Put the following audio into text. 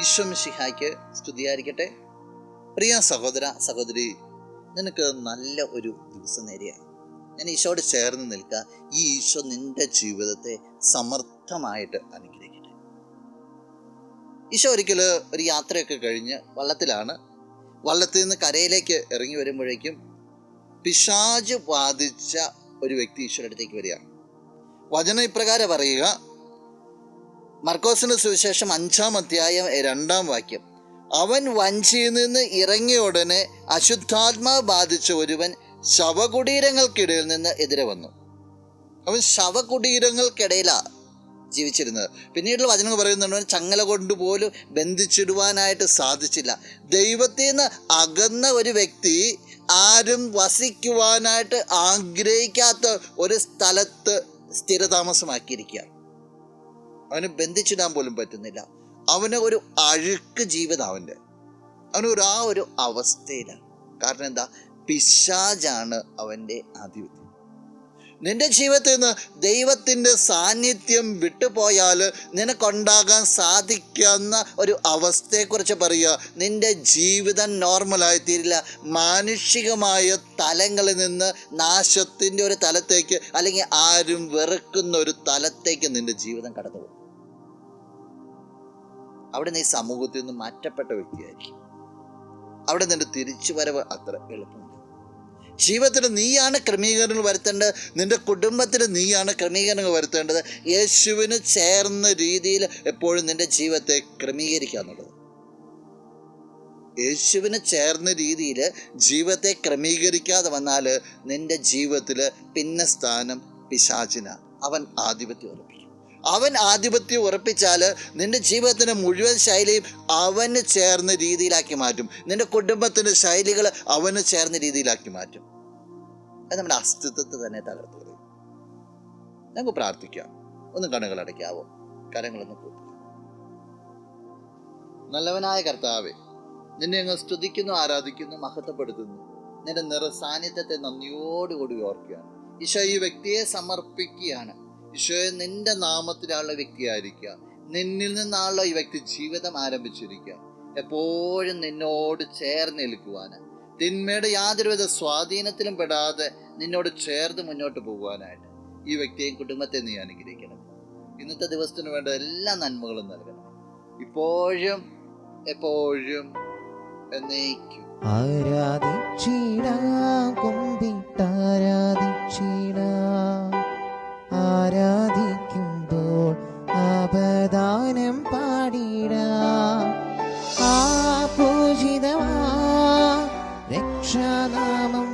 ഈശോ മിശിഹായ്ക്ക് സ്തുതിയായിരിക്കട്ടെ. പ്രിയ സഹോദര സഹോദരി, നിനക്ക് നല്ല ഒരു ദിവസം നേരെയായി. ഞാൻ ഈശോയോട് ചേർന്ന് നിൽക്കുക. ഈ ഈശോ നിന്റെ ജീവിതത്തെ സമർത്ഥമായിട്ട് അനുഗ്രഹിക്കട്ടെ. ഈശോ ഒരിക്കൽ ഒരു യാത്രയൊക്കെ കഴിഞ്ഞ് വള്ളത്തിൽ നിന്ന് കരയിലേക്ക് ഇറങ്ങി വരുമ്പോഴേക്കും പിശാച് ബാധിച്ച ഒരു വ്യക്തി ഈശോയുടെ അടുത്തേക്ക് വരികയാണ്. വചനം ഇപ്രകാരം പറയുക, മർക്കോസിന്റെ സുവിശേഷം 5-ാം അധ്യായം 2-ാം വാക്യം. അവൻ വഞ്ചിയിൽ നിന്ന് ഇറങ്ങിയ ഉടനെ അശുദ്ധാത്മാവ് ബാധിച്ച ഒരുവൻ ശവകുടീരങ്ങൾക്കിടയിൽ നിന്ന് എതിരെ വന്നു. അവൻ ശവകുടീരങ്ങൾക്കിടയിലാണ് ജീവിച്ചിരുന്നത്. പിന്നീടുള്ള വചനങ്ങൾ പറയുന്നുണ്ട്, ചങ്ങല കൊണ്ടുപോലും ബന്ധിച്ചിടുവാനായിട്ട് സാധിച്ചില്ല. ദൈവത്തിൽ നിന്ന് അകന്ന ഒരു വ്യക്തി ആരും വസിക്കുവാനായിട്ട് ആഗ്രഹിക്കാത്ത ഒരു സ്ഥലത്ത് സ്ഥിരതാമസമാക്കിയിരിക്കുക. അവന് ബന്ധിച്ചിടാൻ പോലും പറ്റുന്നില്ല. അവന് ഒരു അഴുക്ക് ജീവിതം അവന് ആ ഒരു അവസ്ഥയിലാണ്. കാരണം എന്താ? പിശാചാണ് അവൻ്റെ ആധിപത്യം. നിന്റെ ജീവിതത്തിൽ നിന്ന് ദൈവത്തിൻ്റെ സാന്നിധ്യം വിട്ടുപോയാൽ നിനക്കുണ്ടാകാൻ സാധിക്കുന്ന ഒരു അവസ്ഥയെക്കുറിച്ച് പറയുക. നിന്റെ ജീവിതം നോർമലായിത്തീരില്ല. മാനുഷികമായ തലങ്ങളിൽ നിന്ന് നാശത്തിൻ്റെ ഒരു തലത്തേക്ക്, അല്ലെങ്കിൽ ആരും വെറുക്കുന്ന ഒരു തലത്തേക്ക് നിന്റെ ജീവിതം കടന്നു പോകും. അവിടെ നീ സമൂഹത്തിൽ നിന്ന് മാറ്റപ്പെട്ട വ്യക്തിയായിരിക്കും. അവിടെ നിന്റെ തിരിച്ചുവരവ് അത്ര എളുപ്പമില്ല. ജീവിതത്തിൽ നീയാണ് ക്രമീകരണങ്ങൾ വരുത്തേണ്ടത്. നിന്റെ കുടുംബത്തിന് നീയാണ് ക്രമീകരണങ്ങൾ വരുത്തേണ്ടത്. യേശുവിന് ചേർന്ന രീതിയിൽ എപ്പോഴും നിന്റെ ജീവിതത്തെ ക്രമീകരിക്കുക എന്നുള്ളത്. യേശുവിന് ചേർന്ന രീതിയിൽ ജീവിതത്തെ ക്രമീകരിക്കാതെ വന്നാൽ നിന്റെ ജീവിതത്തിൽ പിന്നെ സ്ഥാനം പിശാചിനാണ്. അവൻ ആധിപത്യം ഉറപ്പിച്ചാൽ നിന്റെ ജീവിതത്തിൻ്റെ മുഴുവൻ ശൈലിയും അവന് ചേർന്ന രീതിയിലാക്കി മാറ്റും. നിന്റെ കുടുംബത്തിൻ്റെ ശൈലികൾ അവന് ചേർന്ന രീതിയിലാക്കി മാറ്റും. അത് നമ്മുടെ അസ്തിത്വത്തെ തന്നെ തകർത്തു കളയും. നമുക്ക് പ്രാർത്ഥിക്കാം. ഒന്ന് കണ്ണുകൾ അടയ്ക്കാവോ? കരങ്ങളൊന്ന് കൂട്ടുക. നല്ലവനായ കർത്താവേ, നിന്നെ ഞങ്ങൾ സ്തുതിക്കുന്നു, ആരാധിക്കുന്നു, മഹത്വപ്പെടുത്തുന്നു. നിന്റെ സാന്നിധ്യത്തെ നന്ദിയോടുകൂടി ഓർക്കുകയാണ്. ഈശോ ഈ വ്യക്തിയെ സമർപ്പിക്കുകയാണ്. ഈശോയെ, നിന്റെ നാമത്തിലുള്ള വ്യക്തിയായിരിക്കുക. നിന്നിൽ നിന്നാണല്ലോ ഈ വ്യക്തി ജീവിതം ആരംഭിച്ചിരിക്കുക. എപ്പോഴും നിന്നോട് ചേർന്ന് നിൽക്കുവാൻ, തിന്മയുടെ യാതൊരുവിധ സ്വാധീനത്തിലും പെടാതെ നിന്നോട് ചേർന്ന് മുന്നോട്ട് പോകുവാനായിട്ട് ഈ വ്യക്തിയെയും കുടുംബത്തെ നീ അനുഗ്രഹിക്കണം. ഇന്നത്തെ ദിവസത്തിന് വേണ്ട എല്ലാ നന്മകളും നൽകണം, ഇപ്പോഴും എപ്പോഴും എന്നേക്കും. ആരാധിക്കുമ്പോൾ അപദാനം പാടിടാം. ആ പൂജിതമാ രക്ഷാനാമം